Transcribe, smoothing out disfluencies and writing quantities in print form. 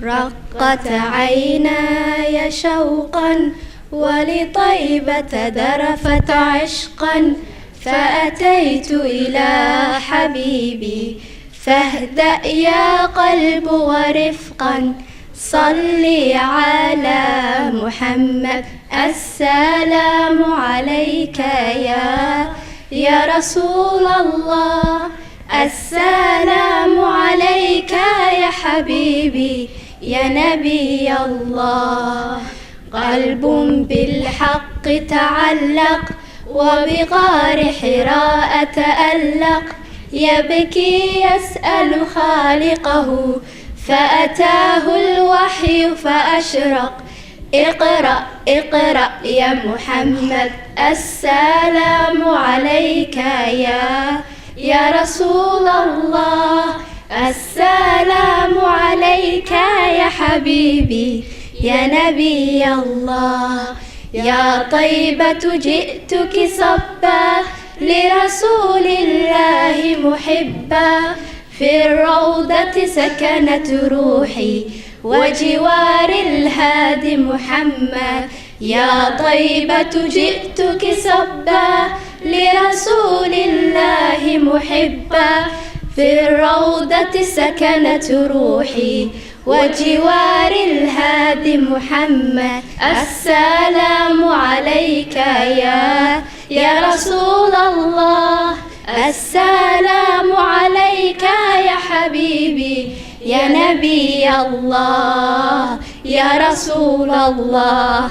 رقت عيناي شوقا ولطيبة ذرفت عشقا، فأتيت إلى حبيبي فاهدأ يا قلب ورفقا. صل على محمد السلام عليك يا رسول الله، السلام عليك يا حبيبي يا نبي الله. قلب بالحق تعلق وبغار حراء تألق، يبكي يسأل خالقه فأتاه الوحي فأشرق. اقرأ اقرأ يا محمد السلام عليك يا رسول الله، السلام عليك يا حبيبي يا نبي الله. يا طيبة جئتك صبا لرسول الله محبا، في الروضة سكنت روحي وجوار الهادي محمد. يا طيبة جئتك صبا لرسول الله محبا، في الروضة سكنت روحي وجوار الهادي محمد. السلام عليك يا رسول الله، السلام عليك يا حبيبي يا نبي الله يا رسول الله.